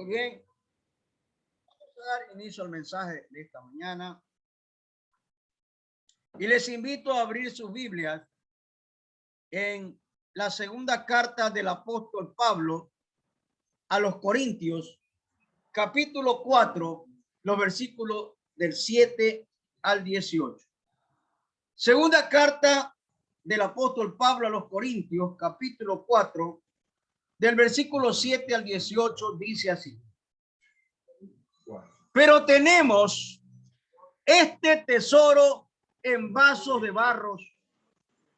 Muy bien. Vamos a dar inicio al mensaje de esta mañana. Y les invito a abrir sus Biblias en la segunda carta del apóstol Pablo a los Corintios, capítulo 4, los versículos del 7 al 18. Segunda carta del apóstol Pablo a los Corintios, capítulo 4, del versículo 7 al 18, dice así: pero tenemos este tesoro en vasos de barros,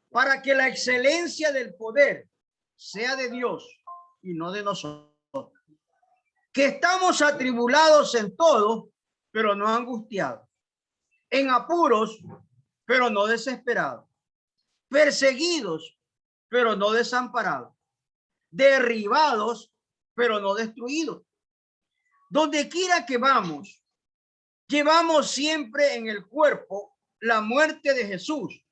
para que la excelencia del poder sea de Dios y no de nosotros, que estamos atribulados en todo, pero no angustiados, en apuros, pero no desesperados, perseguidos, pero no desamparados, derribados, pero no destruidos. Donde quiera que vamos, llevamos siempre en el cuerpo la muerte de Jesús,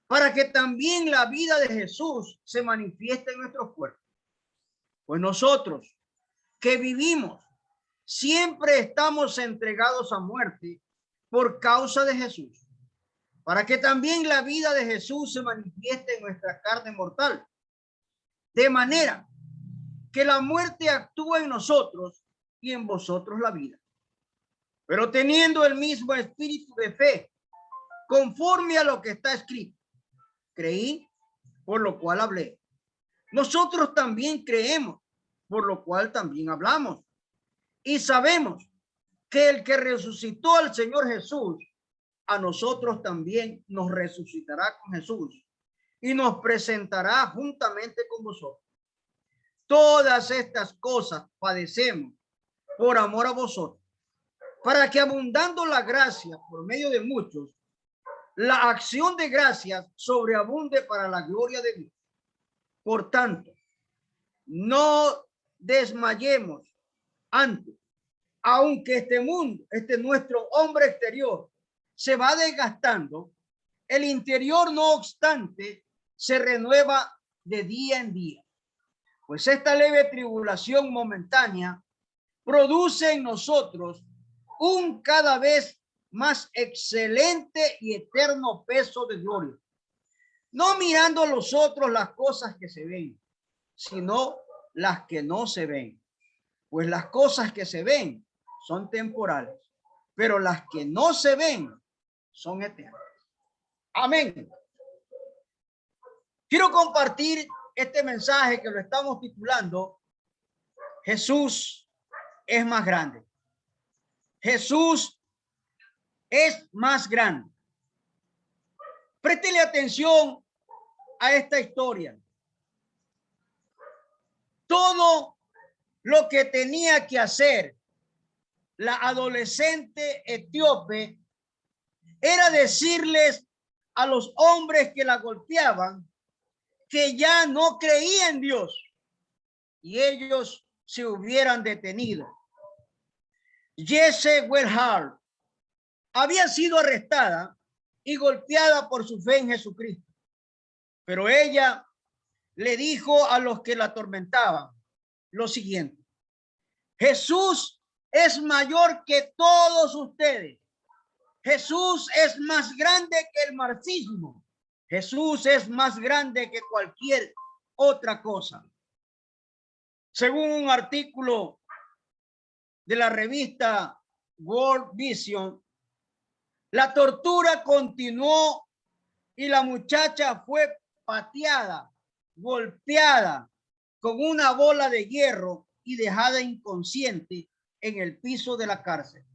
para que también la vida de Jesús se manifieste en nuestros cuerpos. Pues nosotros que vivimos siempre estamos entregados a muerte por causa de Jesús, para que también la vida de Jesús se manifieste en nuestra carne mortal, de manera que la muerte actúa en nosotros y en vosotros la vida. Pero teniendo el mismo espíritu de fe, conforme a lo que está escrito: creí, por lo cual hablé. Nosotros también creemos, por lo cual también hablamos. Y sabemos que el que resucitó al Señor Jesús, a nosotros también nos resucitará con Jesús y nos presentará juntamente con vosotros. Todas estas cosas padecemos por amor a vosotros, para que abundando la gracia por medio de muchos, la acción de gracias sobreabunde para la gloria de Dios. Por tanto, no desmayemos antes, aunque este mundo, nuestro hombre exterior, se va desgastando, el interior, no obstante, se renueva de día en día. Pues esta leve tribulación momentánea produce en nosotros un cada vez más excelente y eterno peso de gloria, no mirando a los otros las cosas que se ven, sino las que no se ven. Pues las cosas que se ven son temporales, pero las que no se ven son eternas. Amén. Quiero compartir este mensaje que lo estamos titulando: Jesús es más grande. Jesús es más grande. Préstele atención a esta historia. Todo lo que tenía que hacer la adolescente etíope era decirles a los hombres que la golpeaban que ya no creía en Dios y ellos se hubieran detenido. Jesse Wellhart había sido arrestada y golpeada por su fe en Jesucristo, pero ella le dijo a los que la atormentaban lo siguiente: Jesús es mayor que todos ustedes. Jesús es más grande que el marxismo. Jesús es más grande que cualquier otra cosa. Según un artículo de la revista World Vision, la tortura continuó y la muchacha fue pateada, golpeada con una bola de hierro y dejada inconsciente en el piso de la cárcel.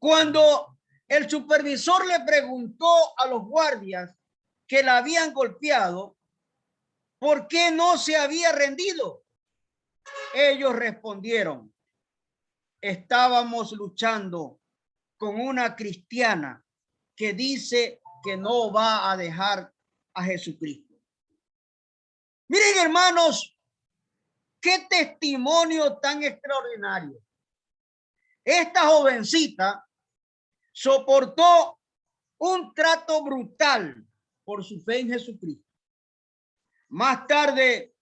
Cuando el supervisor le preguntó a los guardias que la habían golpeado por qué no se había rendido, ellos respondieron: estábamos luchando con una cristiana que dice que no va a dejar a Jesucristo. Miren, hermanos, qué testimonio tan extraordinario. Esta jovencita soportó un trato brutal por su fe en Jesucristo. Más tarde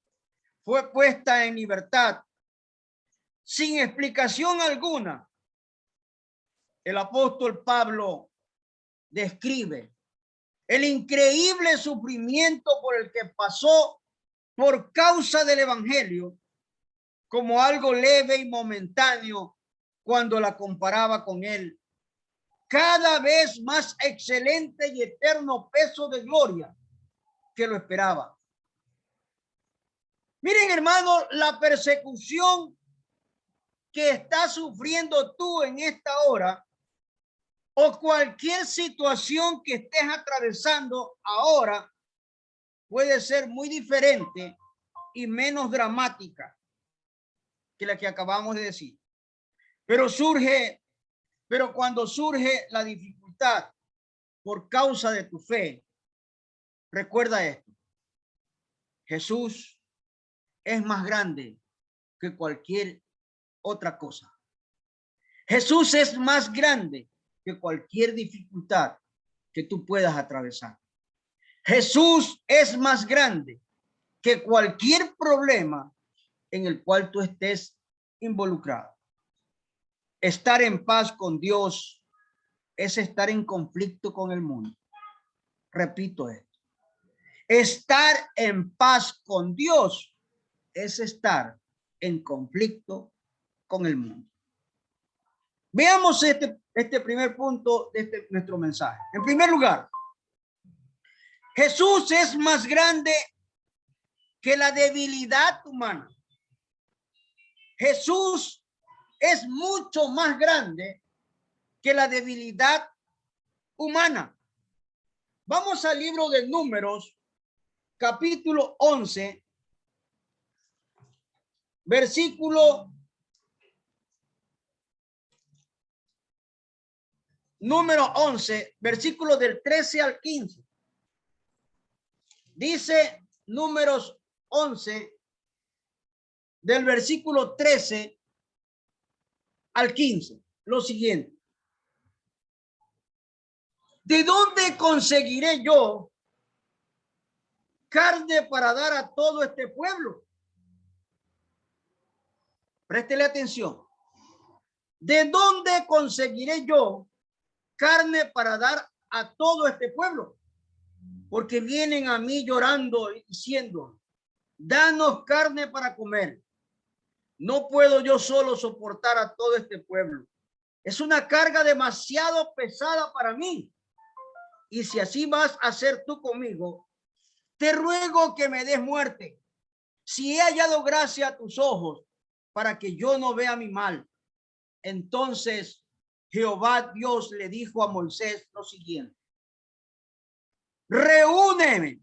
fue puesta en libertad. sin explicación alguna, el apóstol Pablo describe el increíble sufrimiento por el que pasó por causa del evangelio como algo leve y momentáneo cuando la comparaba con él cada vez más excelente y eterno peso de gloria que lo esperaba. Miren, hermano, la persecución que estás sufriendo tú en esta hora o cualquier situación que estés atravesando ahora puede ser muy diferente y menos dramática que la que acabamos de decir. Pero cuando surge la dificultad por causa de tu fe, recuerda esto: Jesús es más grande que cualquier otra cosa. Jesús es más grande que cualquier dificultad que tú puedas atravesar. Jesús es más grande que cualquier problema en el cual tú estés involucrado. Estar en paz con Dios es estar en conflicto con el mundo. Repito esto: estar en paz con Dios es estar en conflicto con el mundo. Veamos este primer punto de nuestro mensaje. En primer lugar, Jesús es más grande que la debilidad humana. Jesús es mucho más grande que la debilidad humana. Vamos al libro de Números, capítulo 11, versículo número 11, versículo del 13 al 15. Dice Números 11, del versículo 13 al 15, lo siguiente: ¿de dónde conseguiré yo carne para dar a todo este pueblo? Préstele atención. ¿De dónde conseguiré yo carne para dar a todo este pueblo? Porque vienen a mí llorando y diciendo: danos carne para comer. No puedo yo solo soportar a todo este pueblo. Es una carga demasiado pesada para mí. Y si así vas a hacer tú conmigo, te ruego que me des muerte, si he hallado gracia a tus ojos, para que yo no vea mi mal. Entonces Jehová Dios le dijo a Moisés lo siguiente: reúneme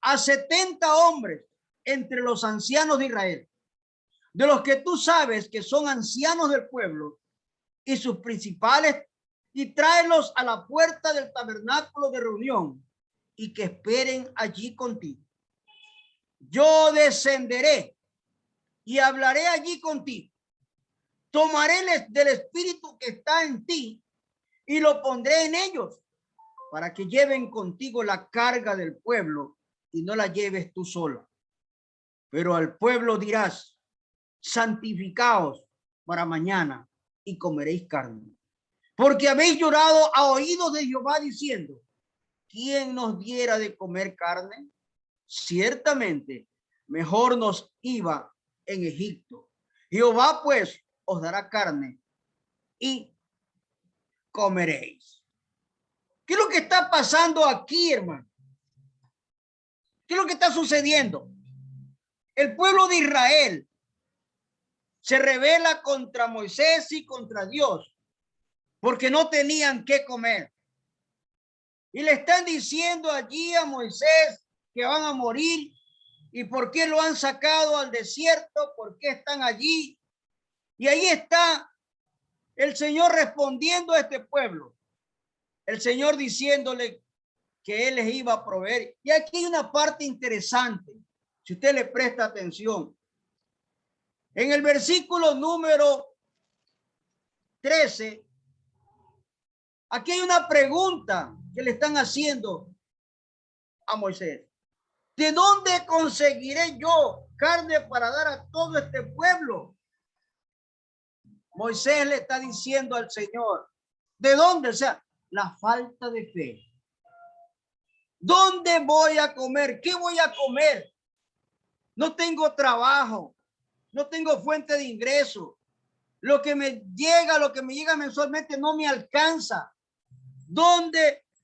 a 70 hombres entre los ancianos de Israel, de los que tú sabes que son ancianos del pueblo y sus principales, y tráelos a la puerta del tabernáculo de reunión y que esperen allí contigo. Yo descenderé y hablaré allí contigo. Tomaré del espíritu que está en ti y lo pondré en ellos, para que lleven contigo la carga del pueblo y no la lleves tú sola. Pero al pueblo dirás: santificaos para mañana y comeréis carne, porque habéis llorado a oídos de Jehová diciendo: ¿quién nos diera de comer carne? Ciertamente mejor nos iba en Egipto. Jehová pues os dará carne y comeréis. ¿Qué es lo que está pasando aquí, hermano? ¿Qué es lo que está sucediendo? El pueblo de Israel se rebela contra Moisés y contra Dios porque no tenían qué comer. Y le están diciendo allí a Moisés que van a morir. ¿Y por qué lo han sacado al desierto? ¿Por qué están allí? Y ahí está el Señor respondiendo a este pueblo. El Señor diciéndole que Él les iba a proveer. Y aquí hay una parte interesante, si usted le presta atención. En el versículo número 13, aquí hay una pregunta que le están haciendo a Moisés: ¿de dónde conseguiré yo carne para dar a todo este pueblo? Moisés le está diciendo al Señor, ¿de dónde? O sea, la falta de fe. ¿Dónde voy a comer? ¿Qué voy a comer? No tengo trabajo, no tengo fuente de ingreso. Lo que me llega mensualmente no me alcanza.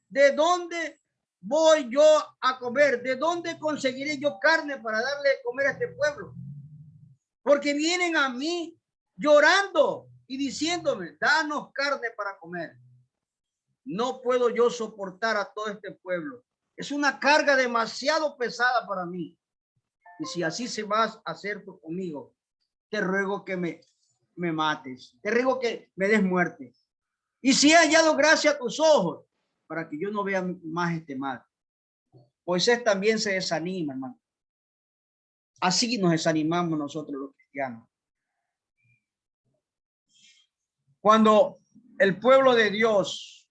¿De dónde voy yo a comer? ¿De dónde conseguiré yo carne para darle de comer a este pueblo? Porque vienen a mí llorando y diciéndome, danos carne para comer. No puedo yo soportar a todo este pueblo. Es una carga demasiado pesada para mí. Y si así se vas a hacer tú conmigo, te ruego que me mates. Te ruego que me des muerte. Y si he hallado gracia a tus ojos, para que yo no vea más este mal. Moisés también se desanima, hermano. Así nos desanimamos nosotros los cristianos. Cuando el pueblo de Dios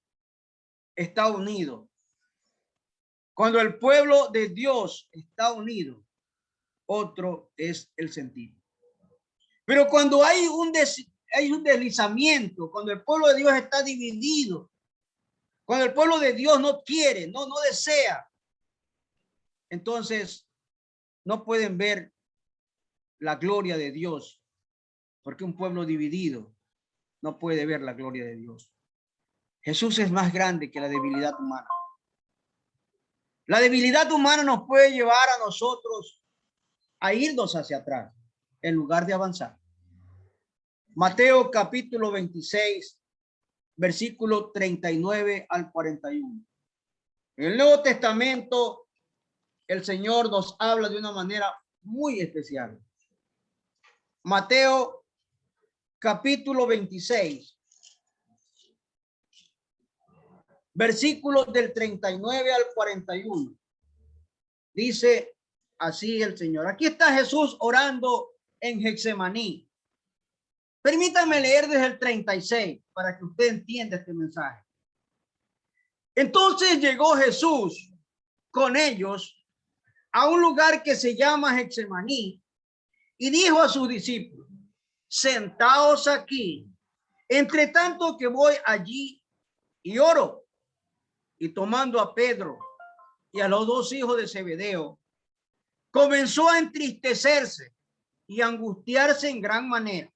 está unido, cuando el pueblo de Dios está unido, otro es el sentido. Pero cuando hay un deslizamiento, cuando el pueblo de Dios está dividido, cuando el pueblo de Dios no quiere, no desea, entonces no pueden ver la gloria de Dios, porque un pueblo dividido no puede ver la gloria de Dios. Jesús es más grande que la debilidad humana. La debilidad humana nos puede llevar a nosotros a irnos hacia atrás en lugar de avanzar. Mateo capítulo 26, versículo 39 al 41. En el Nuevo Testamento, el Señor nos habla de una manera muy especial. Mateo capítulo 26, versículos del 39 al 41. Dice así el Señor. Aquí está Jesús orando en Getsemaní. Permítame leer desde el 36 para que usted entienda este mensaje. Entonces llegó Jesús con ellos a un lugar que se llama Getsemaní y dijo a sus discípulos, sentaos aquí, entre tanto que voy allí y oro. Y tomando a Pedro y a los dos hijos de Zebedeo, comenzó a entristecerse y angustiarse en gran manera.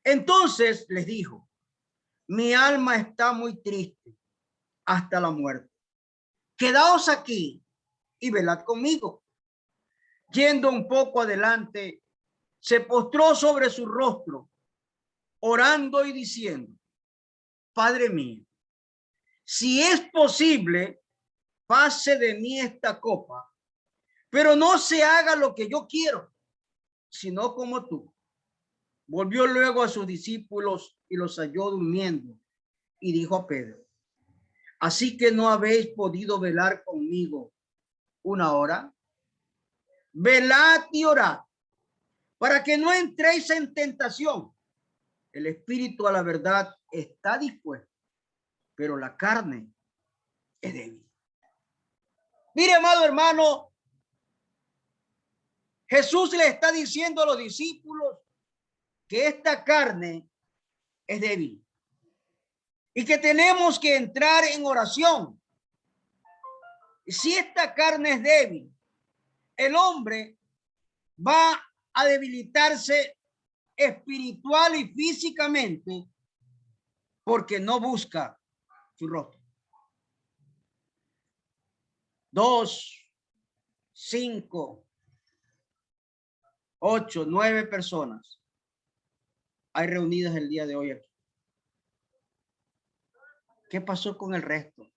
Entonces les dijo, mi alma está muy triste hasta la muerte. Quedaos aquí y velad conmigo. Yendo un poco adelante, se postró sobre su rostro, orando y diciendo, Padre mío, si es posible, pase de mí esta copa, pero no se haga lo que yo quiero, sino como tú. Volvió luego a sus discípulos y los halló durmiendo y dijo a Pedro, así que no habéis podido velar conmigo una hora. Velad y orad para que no entréis en tentación. El espíritu a la verdad está dispuesto, pero la carne es débil. Mire, amado hermano, Jesús le está diciendo a los discípulos que esta carne es débil y que tenemos que entrar en oración. Si esta carne es débil, el hombre va a debilitarse espiritual y físicamente porque no busca su rostro. 2, 5, 8, 9 personas hay reunidas el día de hoy aquí. ¿Qué pasó con el resto?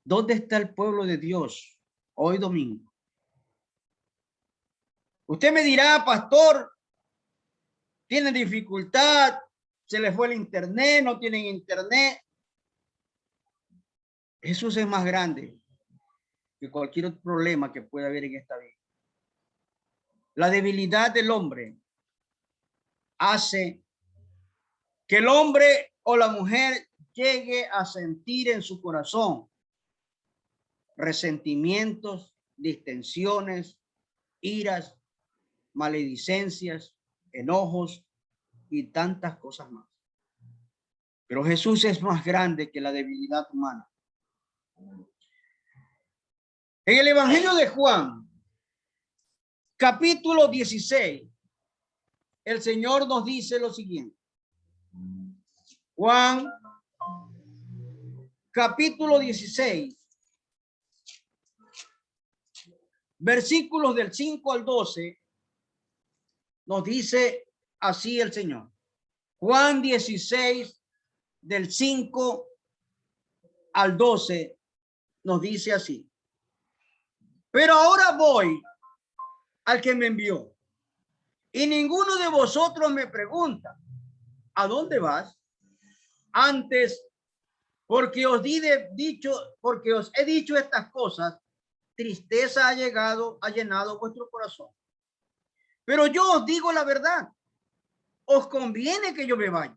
¿Dónde está el pueblo de Dios hoy domingo? Usted me dirá, pastor, tienen dificultad, se les fue el internet, no tienen internet. Jesús es más grande que cualquier otro problema que pueda haber en esta vida. La debilidad del hombre hace que el hombre o la mujer llegue a sentir en su corazón resentimientos, distensiones, iras, maledicencias, enojos, y tantas cosas más. Pero Jesús es más grande que la debilidad humana. En el Evangelio de Juan, capítulo 16, el Señor nos dice lo siguiente. Juan, capítulo 16, versículos del 5 al 12, nos dice así el Señor. Juan 16, del 5 al 12, nos dice así. Pero ahora voy al que me envió, y ninguno de vosotros me pregunta, ¿a dónde vas? Antes, porque os he dicho estas cosas, tristeza ha llenado vuestro corazón. Pero yo os digo la verdad, os conviene que yo me vaya,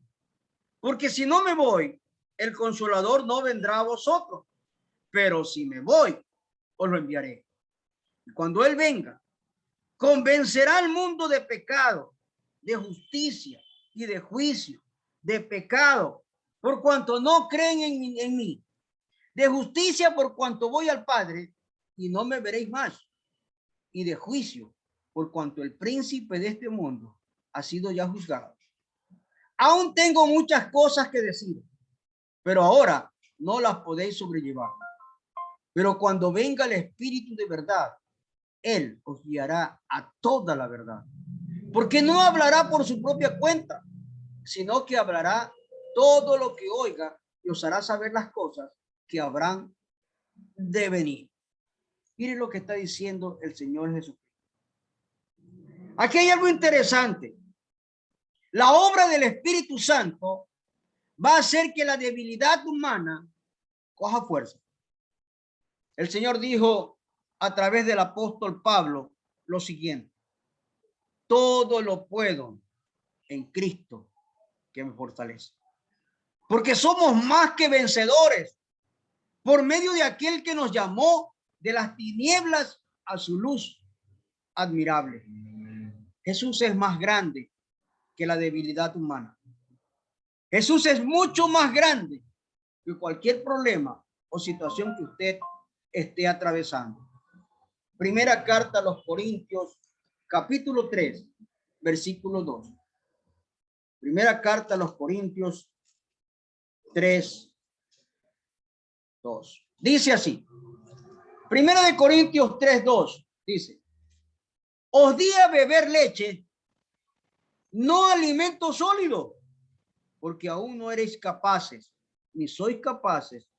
porque si no me voy, el Consolador no vendrá a vosotros, pero si me voy, os lo enviaré. Y cuando Él venga, convencerá al mundo de pecado, de justicia y de juicio. De pecado, por cuanto no creen en mí. De justicia, por cuanto voy al Padre y no me veréis más. Y de juicio, por cuanto el príncipe de este mundo ha sido ya juzgado. Aún tengo muchas cosas que decir, pero ahora no las podéis sobrellevar. Pero cuando venga el Espíritu de verdad, Él os guiará a toda la verdad. Porque no hablará por su propia cuenta, sino que hablará todo lo que oiga y os hará saber las cosas que habrán de venir. Miren lo que está diciendo el Señor Jesucristo. Aquí hay algo interesante. La obra del Espíritu Santo va a hacer que la debilidad humana coja fuerza. El Señor dijo a través del apóstol Pablo lo siguiente: todo lo puedo en Cristo que me fortalece. Porque somos más que vencedores por medio de aquel que nos llamó de las tinieblas a su luz admirable. Jesús es más grande que la debilidad humana. Jesús es mucho más grande que cualquier problema o situación que usted esté atravesando. Primera carta a los Corintios, capítulo 3, versículo 2. Primera carta a los Corintios 3, 2. Dice así. Primera de Corintios 3, 2. Dice: os di a beber leche, no alimento sólido, porque aún no eres capaces, ni sois capaces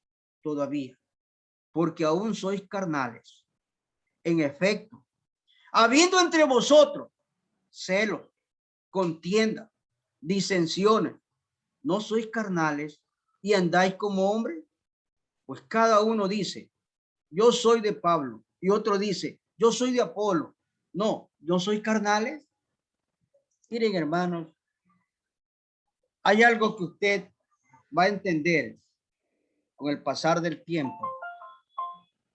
todavía, porque aún sois carnales. En efecto, habiendo entre vosotros celos, contienda, disensiones, ¿no sois carnales y andáis como hombres? Pues cada uno dice, yo soy de Pablo, y otro dice, yo soy de Apolo. No, yo soy carnales. Miren, hermanos, hay algo que usted va a entender con el pasar del tiempo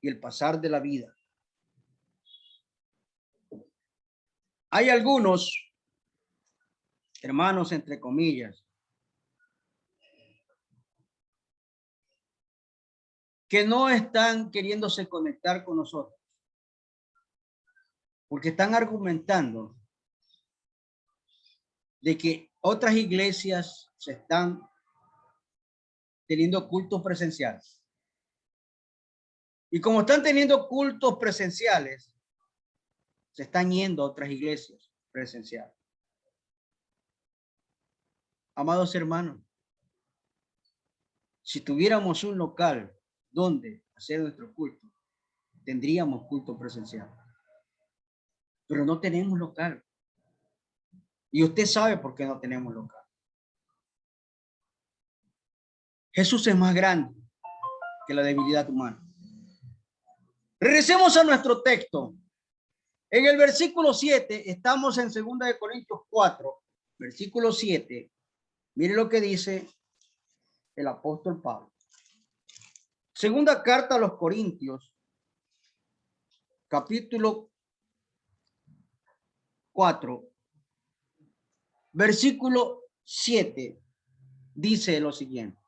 y el pasar de la vida. Hay algunos hermanos, entre comillas, que no están queriéndose conectar con nosotros, porque están argumentando de que otras iglesias se están teniendo cultos presenciales. Y como están teniendo cultos presenciales, se están yendo a otras iglesias presenciales. Amados hermanos, si tuviéramos un local donde hacer nuestro culto, tendríamos culto presencial. Pero no tenemos local. Y usted sabe por qué no tenemos local. Jesús es más grande que la debilidad humana. Regresemos a nuestro texto. En el versículo 7, estamos en 2 Corintios 4, versículo 7. Mire lo que dice el apóstol Pablo. Segunda carta a los Corintios, capítulo 4, versículo 7 dice lo siguiente.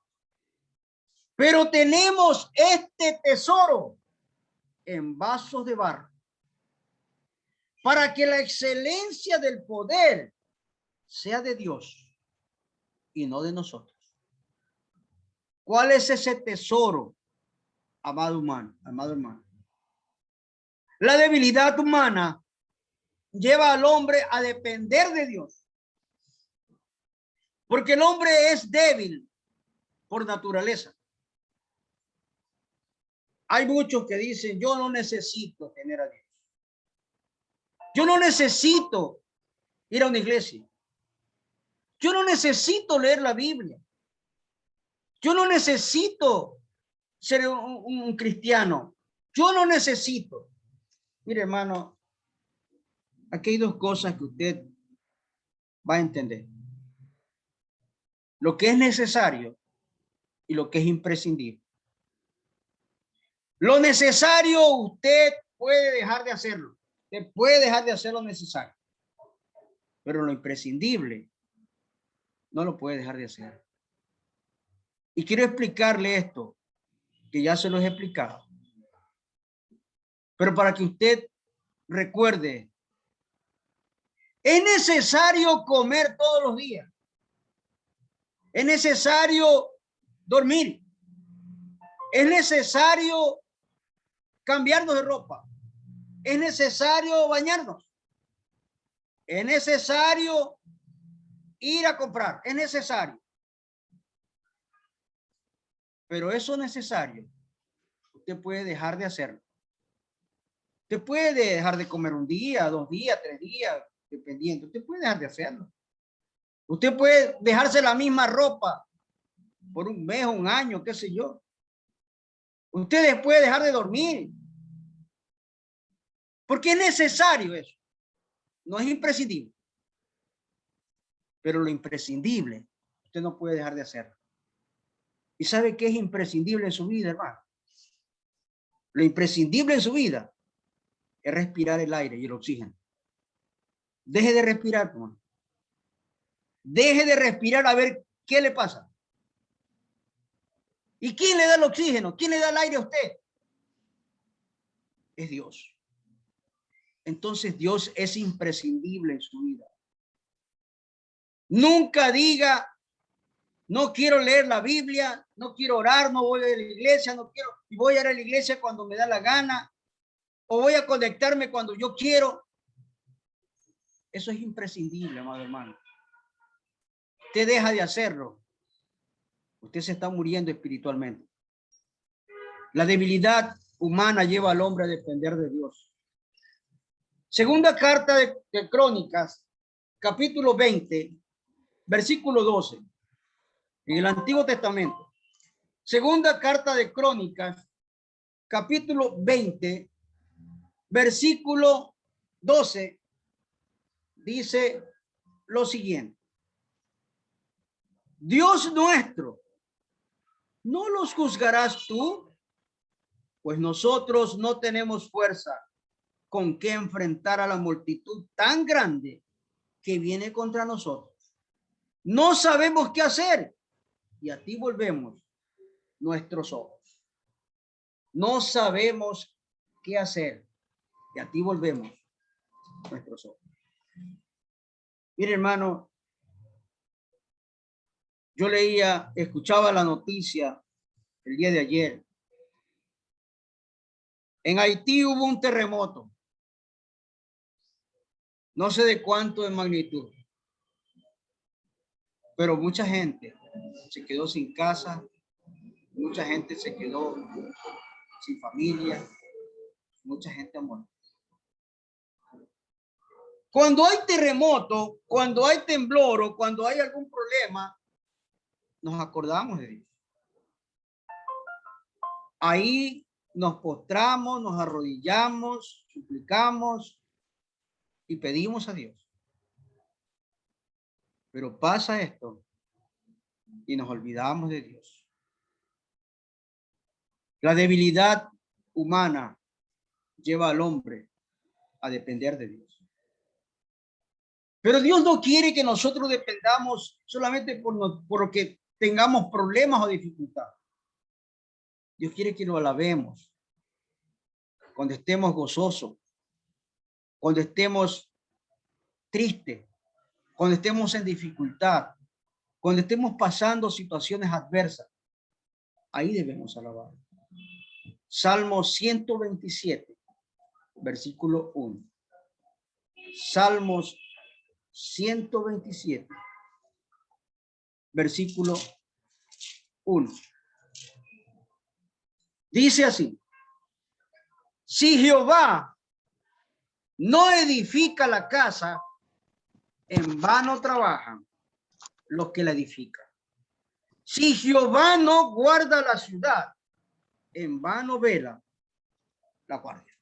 Pero tenemos este tesoro en vasos de barro, para que la excelencia del poder sea de Dios y no de nosotros. ¿Cuál es ese tesoro, amado humano, amado hermano? La debilidad humana lleva al hombre a depender de Dios, porque el hombre es débil por naturaleza. Hay muchos que dicen, yo no necesito tener a Dios. Yo no necesito ir a una iglesia. Yo no necesito leer la Biblia. Yo no necesito ser un cristiano. Yo no necesito. Mire, hermano, aquí hay dos cosas que usted va a entender. Lo que es necesario y lo que es imprescindible. Lo necesario usted puede dejar de hacerlo. Usted puede dejar de hacer lo necesario. Pero lo imprescindible no lo puede dejar de hacer. Y quiero explicarle esto, que ya se lo he explicado. Pero para que usted recuerde, es necesario comer todos los días. Es necesario dormir. Es necesario cambiarnos de ropa. Es necesario bañarnos. Es necesario ir a comprar. Es necesario. Pero eso necesario, usted puede dejar de hacerlo. Usted puede dejar de comer un día, 2 días, 3 días, dependiendo. Usted puede dejar de hacerlo. Usted puede dejarse la misma ropa por un mes, un año, qué sé yo. Usted puede dejar de dormir. Porque es necesario eso. No es imprescindible. Pero lo imprescindible, usted no puede dejar de hacerlo. ¿Y sabe qué es imprescindible en su vida, hermano? Lo imprescindible en su vida es respirar el aire y el oxígeno. Deje de respirar, hermano. Deje de respirar a ver qué le pasa. ¿Y quién le da el oxígeno? ¿Quién le da el aire a usted? Es Dios. Entonces Dios es imprescindible en su vida. Nunca diga, no quiero leer la Biblia, no quiero orar, no voy a la iglesia, no quiero, y voy a ir a la iglesia cuando me da la gana, o voy a conectarme cuando yo quiero. Eso es imprescindible, amado hermano. Usted deja de hacerlo, usted se está muriendo espiritualmente. La debilidad humana lleva al hombre a depender de Dios. Segunda carta de Crónicas, capítulo 20, versículo 12, en el Antiguo Testamento. Segunda carta de Crónicas, capítulo 20, versículo 12, dice lo siguiente. Dios nuestro, ¿no los juzgarás tú? Pues nosotros no tenemos fuerza con qué enfrentar a la multitud tan grande que viene contra nosotros. No sabemos qué hacer y a ti volvemos nuestros ojos. No sabemos qué hacer y a ti volvemos nuestros ojos. Mire, hermano, yo escuchaba la noticia el día de ayer. En Haití hubo un terremoto. No sé de cuánto de magnitud. Pero mucha gente se quedó sin casa. Mucha gente se quedó sin familia. Mucha gente ha muerto. Cuando hay terremoto, cuando hay temblor o cuando hay algún problema, nos acordamos de Dios. Ahí nos postramos, nos arrodillamos, suplicamos y pedimos a Dios. Pero pasa esto y nos olvidamos de Dios. La debilidad humana lleva al hombre a depender de Dios. Pero Dios no quiere que nosotros dependamos solamente por lo que tengamos problemas o dificultades. Dios quiere que lo alabemos cuando estemos gozosos, cuando estemos tristes, cuando estemos en dificultad, cuando estemos pasando situaciones adversas. Ahí debemos alabar. Salmo 127, versículo 1. Salmos 127, versículo 1. Dice así: si Jehová no edifica la casa, en vano trabajan los que la edifican. Si Jehová no guarda la ciudad, en vano vela la guardia.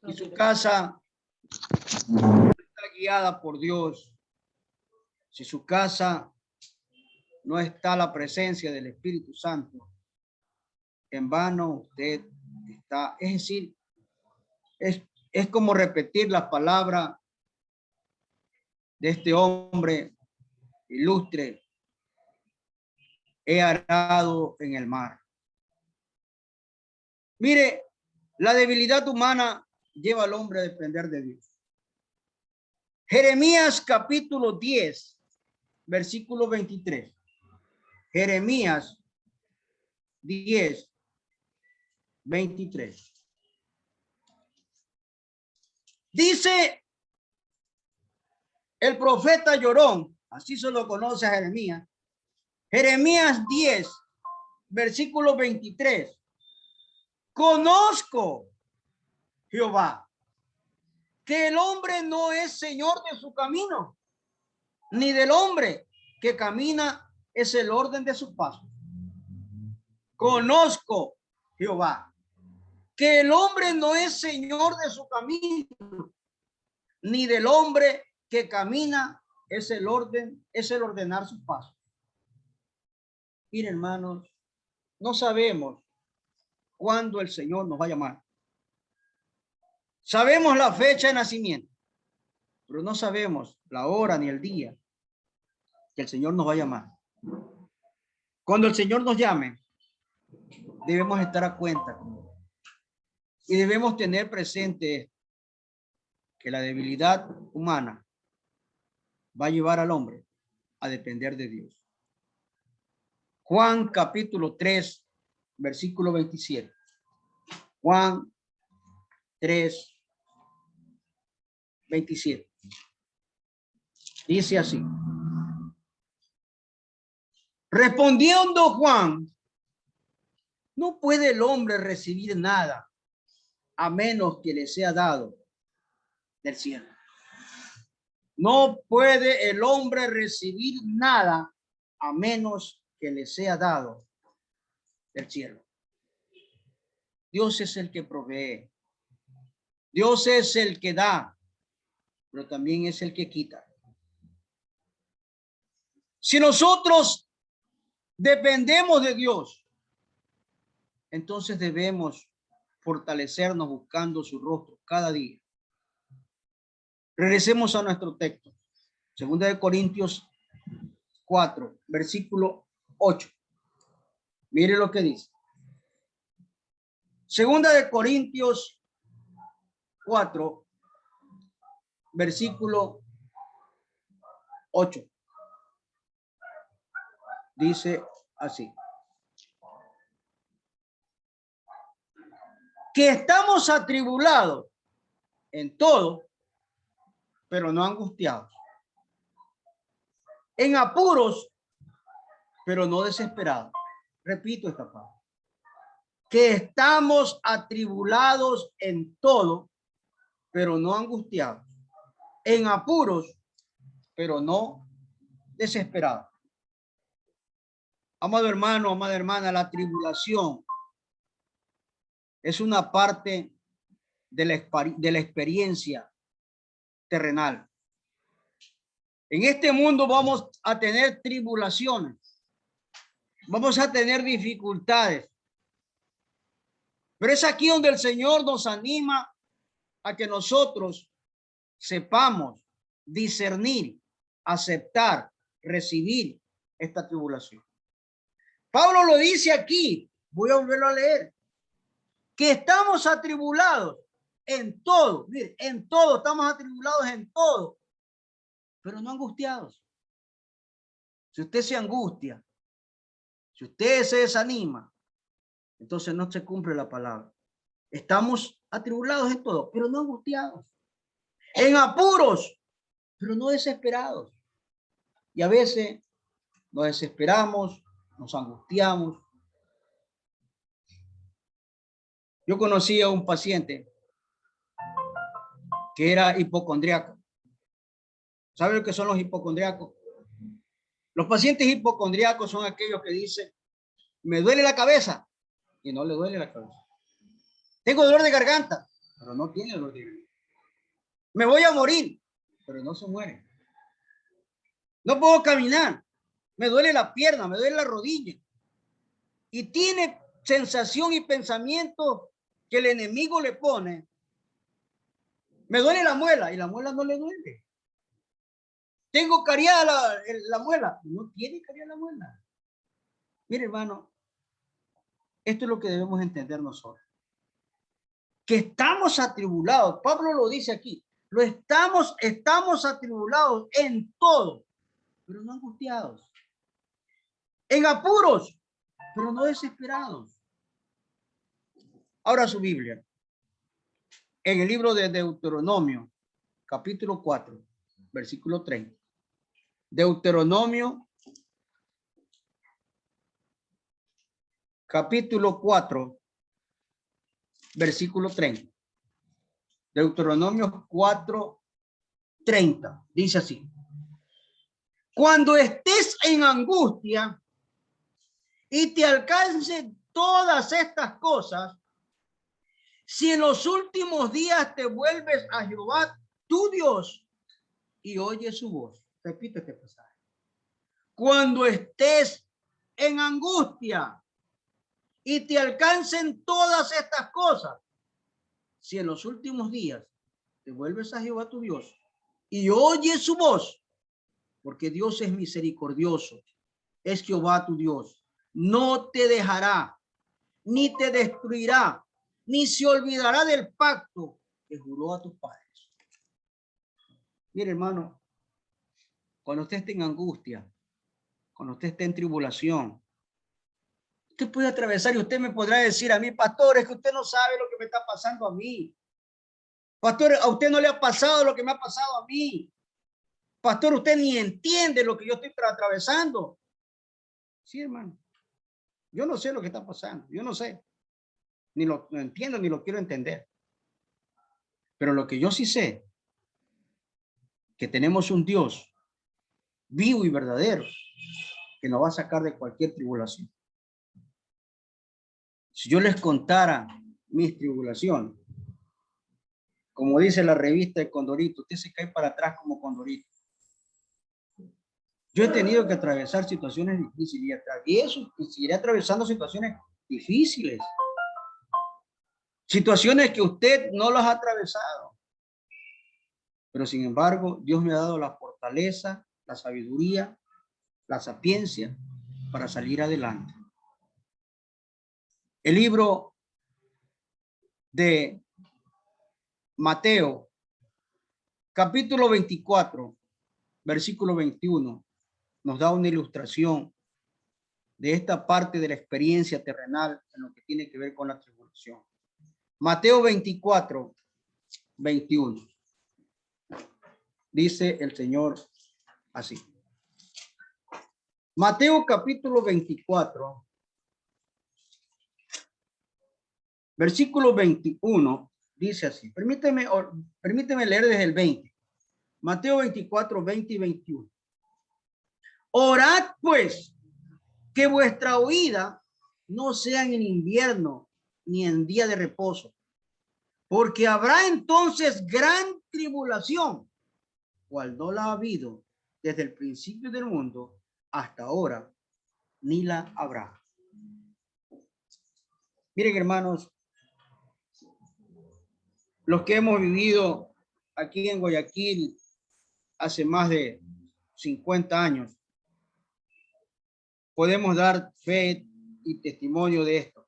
Y su casa está guiada por Dios, si su casa no está la presencia del Espíritu Santo, en vano usted está. Es decir, es como repetir la palabra de este hombre ilustre: he arado en el mar. Mire, la debilidad humana lleva al hombre a depender de Dios. Jeremías capítulo 10, versículo 23. Jeremías 10, 23. Dice el profeta llorón, así se lo conoce a Jeremías. Jeremías 10, versículo 23. Conozco, Jehová, que el hombre no es señor de su camino, ni del hombre que camina es el orden de sus pasos. Conozco, Jehová, que el hombre no es señor de su camino, ni del hombre que camina es el ordenar sus pasos. Miren, hermanos, no sabemos cuándo el Señor nos va a llamar. Sabemos la fecha de nacimiento, pero no sabemos la hora ni el día que el Señor nos va a llamar. Cuando el Señor nos llame, debemos estar a cuenta y debemos tener presente que la debilidad humana va a llevar al hombre a depender de Dios. Juan capítulo 3, versículo 27. Juan 3, 27. Dice así: respondiendo Juan, no puede el hombre recibir nada a menos que le sea dado del cielo. No puede el hombre recibir nada a menos que le sea dado del cielo. Dios es el que provee. Dios es el que da, pero también es el que quita. Si nosotros dependemos de Dios, entonces debemos fortalecernos buscando su rostro cada día. Regresemos a nuestro texto. Segunda de Corintios 4, versículo 8. Mire lo que dice. Segunda de Corintios 4, versículo 8. Dice así: que estamos atribulados en todo, pero no angustiados, en apuros, pero no desesperados. Repito esta parte: que estamos atribulados en todo, pero no angustiados, en apuros, pero no desesperados. Amado hermano, amada hermana, la tribulación es una parte de la experiencia terrenal. En este mundo vamos a tener tribulaciones, vamos a tener dificultades, pero es aquí donde el Señor nos anima a que nosotros sepamos discernir, aceptar, recibir esta tribulación. Pablo lo dice aquí, voy a volverlo a leer, que estamos atribulados en todo, mire, en todo, estamos atribulados en todo, pero no angustiados. Si usted se angustia, si usted se desanima, entonces no se cumple la palabra. Estamos atribulados en todo, pero no angustiados. En apuros, pero no desesperados. Y a veces nos desesperamos, nos angustiamos. Yo conocí a un paciente que era hipocondriaco. ¿Sabe lo que son los hipocondriacos? Los pacientes hipocondriacos son aquellos que dicen, me duele la cabeza, y no le duele la cabeza. Tengo dolor de garganta, pero no tiene dolor de garganta. Me voy a morir, pero no se muere. No puedo caminar, me duele la pierna, me duele la rodilla. Y tiene sensación y pensamiento que el enemigo le pone. Me duele la muela, y la muela no le duele. Tengo cariada la muela, no tiene cariada la muela. Mire, hermano, esto es lo que debemos entender nosotros. Que estamos atribulados. Pablo lo dice aquí. Estamos atribulados en todo, pero no angustiados. En apuros, pero no desesperados. Ahora su Biblia. En el libro de Deuteronomio, capítulo 4, versículo 30. Deuteronomio, capítulo 4, versículo 30. Deuteronomio 4, 30. Dice así. Cuando estés en angustia y te alcancen todas estas cosas, si en los últimos días te vuelves a Jehová, tu Dios, y oyes su voz. Repito este pasaje. Cuando estés en angustia y te alcancen todas estas cosas, si en los últimos días te vuelves a Jehová tu Dios y oyes su voz, porque Dios es misericordioso, es Jehová tu Dios, no te dejará, ni te destruirá, ni se olvidará del pacto que juró a tus padres. Mire, hermano, cuando usted esté en angustia, cuando usted esté en tribulación, usted puede atravesar y usted me podrá decir a mí, pastor, es que usted no sabe lo que me está pasando a mí. Pastor, a usted no le ha pasado lo que me ha pasado a mí. Pastor, usted ni entiende lo que yo estoy atravesando. Sí, hermano. Yo no sé lo que está pasando. Yo no sé. Ni lo entiendo, ni lo quiero entender. Pero lo que yo sí sé, que tenemos un Dios vivo y verdadero, que nos va a sacar de cualquier tribulación. Si yo les contara mis tribulaciones, como dice la revista de Condorito, usted se cae para atrás como Condorito. Yo he tenido que atravesar situaciones difíciles y eso, y seguiré atravesando situaciones difíciles. Situaciones que usted no las ha atravesado. Pero sin embargo, Dios me ha dado la fortaleza, la sabiduría, la sapiencia para salir adelante. El libro de Mateo, capítulo 24, versículo 21, nos da una ilustración de esta parte de la experiencia terrenal en lo que tiene que ver con la tribulación. Mateo 24, 21. Dice el Señor así. Mateo capítulo 24, versículo 21, dice así. Permíteme leer desde el 20. Mateo 24, 20 y 21. Orad pues que vuestra huida no sea en invierno ni en día de reposo, porque habrá entonces gran tribulación, cual no la ha habido desde el principio del mundo hasta ahora, ni la habrá. Miren, hermanos, los que hemos vivido aquí en Guayaquil hace más de 50 años, podemos dar fe y testimonio de esto.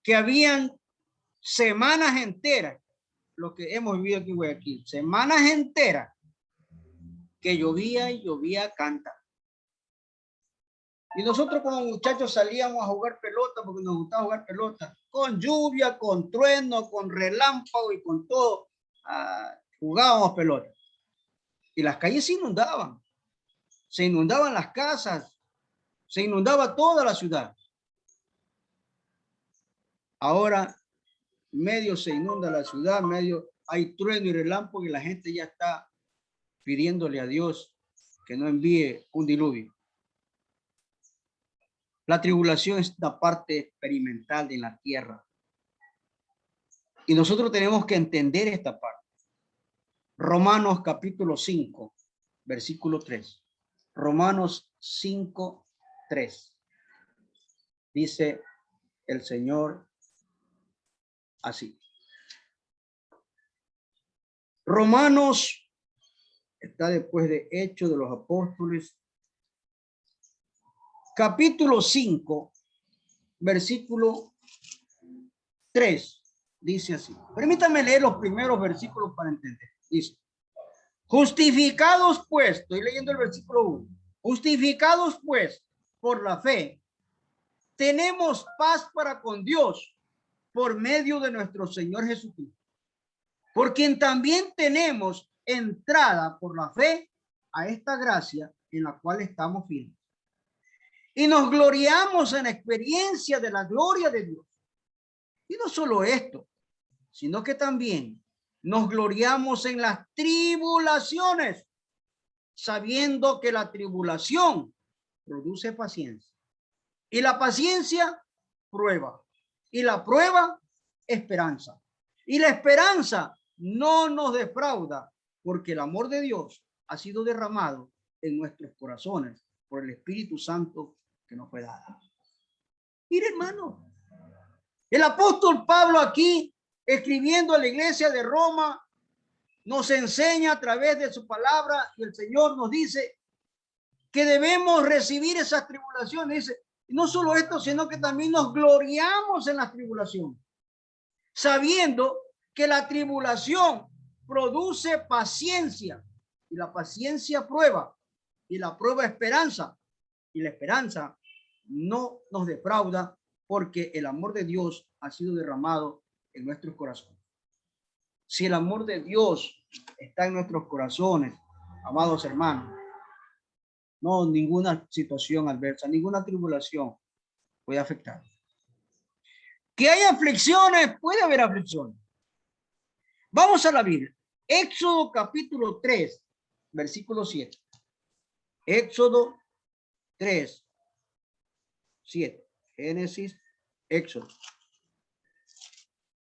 Que habían semanas enteras, lo que hemos vivido aquí en Guayaquil, semanas enteras, que llovía y llovía canta. Y nosotros como muchachos salíamos a jugar pelota porque nos gustaba jugar pelota. Con lluvia, con trueno, con relámpago y con todo. Jugábamos pelota. Y las calles se inundaban. Se inundaban las casas. Se inundaba toda la ciudad. Ahora medio se inunda la ciudad, medio hay trueno y relámpago y la gente ya está pidiéndole a Dios que no envíe un diluvio. La tribulación es una parte experimental de la tierra. Y nosotros tenemos que entender esta parte. Romanos capítulo 5, versículo 3. Romanos 5, 3. Dice el Señor así. Romanos está después de Hechos de los Apóstoles. Capítulo 5, versículo 3. Dice así. Permítame leer los primeros versículos para entender. Dice, justificados pues, estoy leyendo el versículo 1. Justificados pues por la fe, tenemos paz para con Dios por medio de nuestro Señor Jesucristo, por quien también tenemos entrada por la fe a esta gracia en la cual estamos firmes. Y nos gloriamos en la experiencia de la gloria de Dios. Y no solo esto, sino que también nos gloriamos en las tribulaciones, sabiendo que la tribulación produce paciencia. Y la paciencia, prueba. Y la prueba, esperanza. Y la esperanza no nos defrauda, porque el amor de Dios ha sido derramado en nuestros corazones por el Espíritu Santo que nos fue dado. Mire, hermano, el apóstol Pablo aquí, escribiendo a la iglesia de Roma, nos enseña a través de su palabra, y el Señor nos dice que debemos recibir esas tribulaciones. Dice, no solo esto, sino que también nos gloriamos en las tribulaciones, sabiendo que la tribulación produce paciencia, y la paciencia prueba, y la prueba esperanza, y la esperanza no nos defrauda, porque el amor de Dios ha sido derramado en nuestros corazones. Si el amor de Dios está en nuestros corazones, amados hermanos, no, ninguna situación adversa, ninguna tribulación puede afectar. Que hay aflicciones, puede haber aflicciones. Vamos a la Biblia. Éxodo capítulo 3, versículo 7. Éxodo 3, 7. Génesis, Éxodo.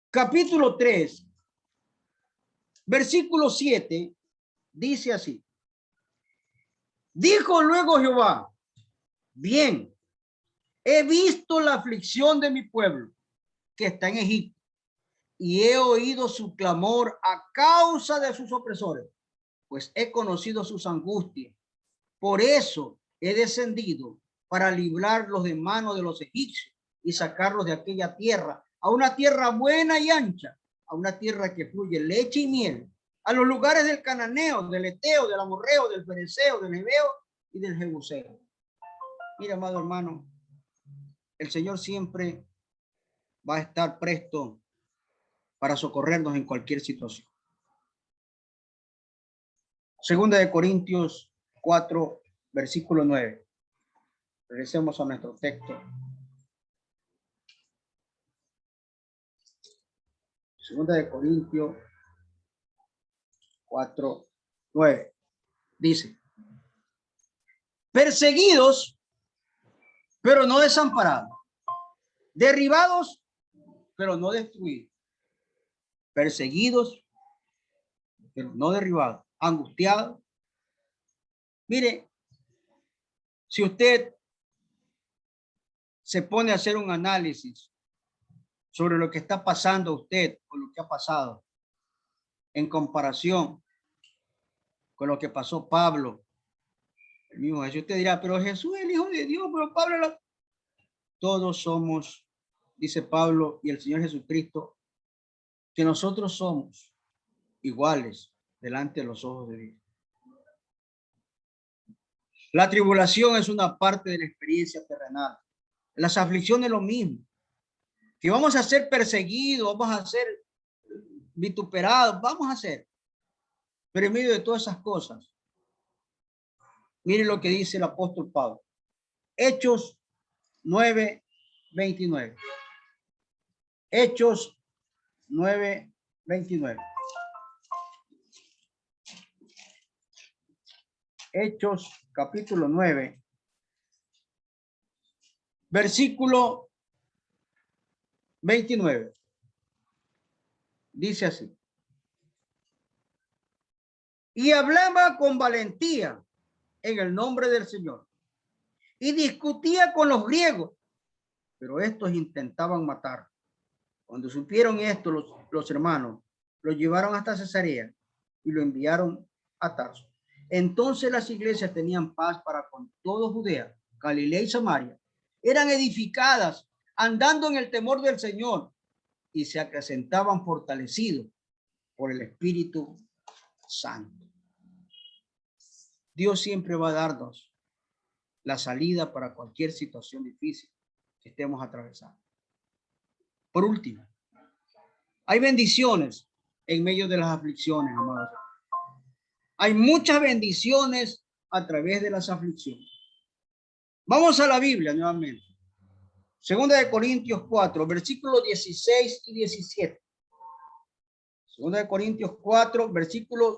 Capítulo 3, versículo 7, dice así. Dijo luego Jehová, bien, he visto la aflicción de mi pueblo que está en Egipto, y he oído su clamor a causa de sus opresores, pues he conocido sus angustias. Por eso he descendido para librarlos de mano de los egipcios y sacarlos de aquella tierra a una tierra buena y ancha, a una tierra que fluye leche y miel, a los lugares del cananeo, del eteo, del amorreo, del fereceo, del heveo y del jebuseo. Mira, amado hermano, el Señor siempre va a estar presto para socorrernos en cualquier situación. Segunda de Corintios 4, versículo 9. Regresemos a nuestro texto. Segunda de Corintios 4, 9. Dice, perseguidos, pero no desamparados, derribados, pero no destruidos, perseguidos, pero no derribados, angustiados. Mire, si usted se pone a hacer un análisis sobre lo que está pasando a usted o lo que ha pasado, en comparación con lo que pasó Pablo. El mismo Jesús. Usted dirá, pero Jesús es el Hijo de Dios, pero Pablo... Todos somos, dice Pablo y el Señor Jesucristo, que nosotros somos iguales delante de los ojos de Dios. La tribulación es una parte de la experiencia terrenal. Las aflicciones lo mismo. Que vamos a ser perseguidos, vamos a ser vituperados, vamos a ser. Pero en medio de todas esas cosas, miren lo que dice el apóstol Pablo. Hechos 9:29. Hechos 9:29. Hechos capítulo 9, versículo 29. Dice así. Y hablaba con valentía en el nombre del Señor y discutía con los griegos, pero estos intentaban matar. Cuando supieron esto, los hermanos lo llevaron hasta Cesarea y lo enviaron a Tarso. Entonces las iglesias tenían paz para con todo Judea, Galilea y Samaria. Eran edificadas andando en el temor del Señor y se acrecentaban fortalecidos por el Espíritu Santo. Dios siempre va a darnos la salida para cualquier situación difícil que estemos atravesando. Por último, hay bendiciones en medio de las aflicciones, amados. Hay muchas bendiciones a través de las aflicciones. Vamos a la Biblia nuevamente. Segunda de Corintios 4, versículos 16 y 17. Segunda de Corintios 4, versículos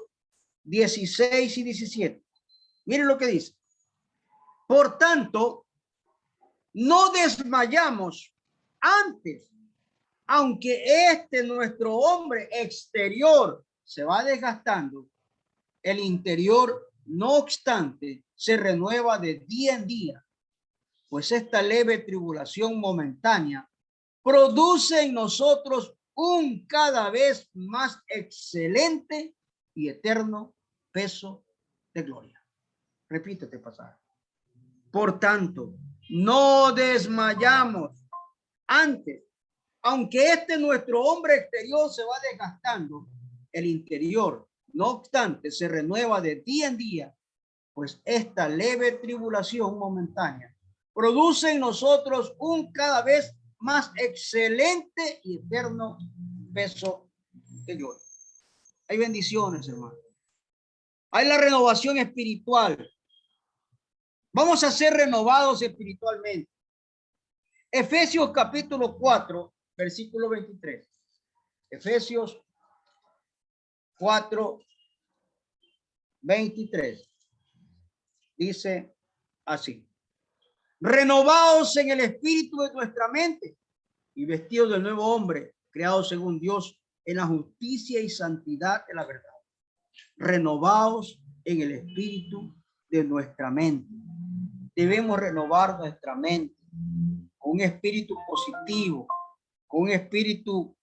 16 y 17. Miren lo que dice. Por tanto, no desmayamos antes, aunque nuestro hombre exterior se va desgastando, el interior, no obstante, se renueva de día en día, pues esta leve tribulación momentánea produce en nosotros un cada vez más excelente y eterno peso de gloria. Repítete, pasaje. Por tanto, no desmayamos antes, aunque nuestro hombre exterior se va desgastando, el interior, no obstante, se renueva de día en día, pues esta leve tribulación momentánea produce en nosotros un cada vez más excelente y eterno peso de gloria. Hay bendiciones, hermano. Hay la renovación espiritual. Vamos a ser renovados espiritualmente. Efesios capítulo 4, versículo 23. Efesios 4, 23. Dice así. Renovaos en el espíritu de nuestra mente y vestidos del nuevo hombre, creado según Dios en la justicia y santidad de la verdad. Renovaos en el espíritu de nuestra mente. Debemos renovar nuestra mente con un espíritu positivo, con un espíritu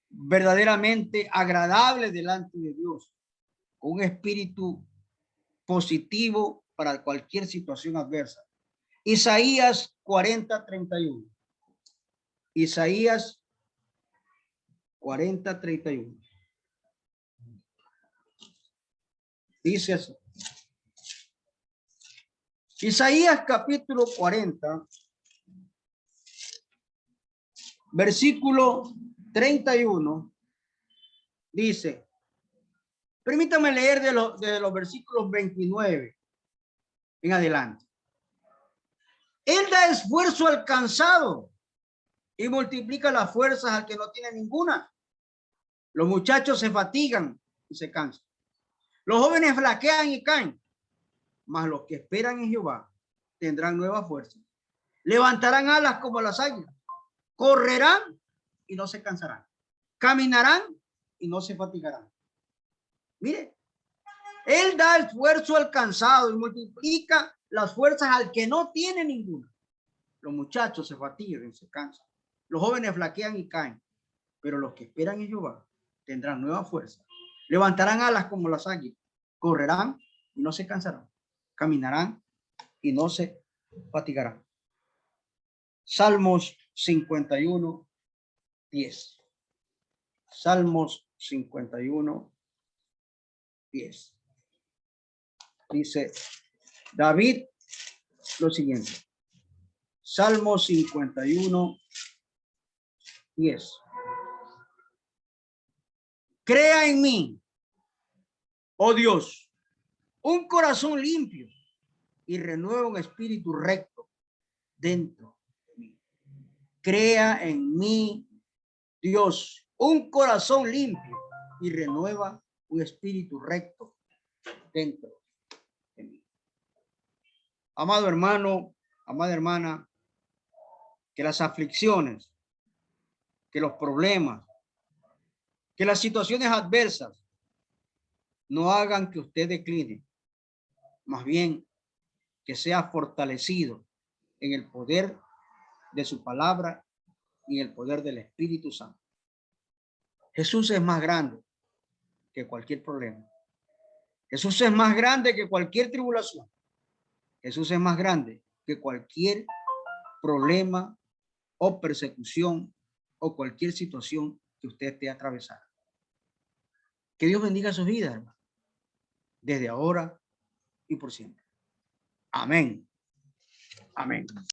verdaderamente agradable delante de Dios, con un espíritu positivo para cualquier situación adversa. Isaías 40:31. Isaías 40:31. Dice así. Isaías capítulo 40, versículo 31, dice, permítame leer de los versículos 29 en adelante. Él da esfuerzo al cansado y multiplica las fuerzas al que no tiene ninguna. Los muchachos se fatigan y se cansan. Los jóvenes flaquean y caen. Mas los que esperan en Jehová tendrán nueva fuerza. Levantarán alas como las águilas. Correrán y no se cansarán. Caminarán y no se fatigarán. Mire, él da esfuerzo al cansado y multiplica las fuerzas al que no tiene ninguna. Los muchachos se fatigan y se cansan. Los jóvenes flaquean y caen. Pero los que esperan en Jehová tendrán nueva fuerza. Levantarán alas como las águilas, correrán y no se cansarán, caminarán y no se fatigarán. Salmos 51, 10. Salmos 51, 10. Dice David lo siguiente. Salmos 51, 10. Crea en mí, oh Dios, un corazón limpio y renueva un espíritu recto dentro de mí. Crea en mí, Dios, un corazón limpio y renueva un espíritu recto dentro de mí. Amado hermano, amada hermana, que las aflicciones, que los problemas, que las situaciones adversas no hagan que usted decline, más bien que sea fortalecido en el poder de su palabra y en el poder del Espíritu Santo. Jesús es más grande que cualquier problema. Jesús es más grande que cualquier tribulación. Jesús es más grande que cualquier problema o persecución o cualquier situación que usted esté atravesando. Que Dios bendiga sus vidas, hermano, desde ahora y por siempre. Amén. Amén.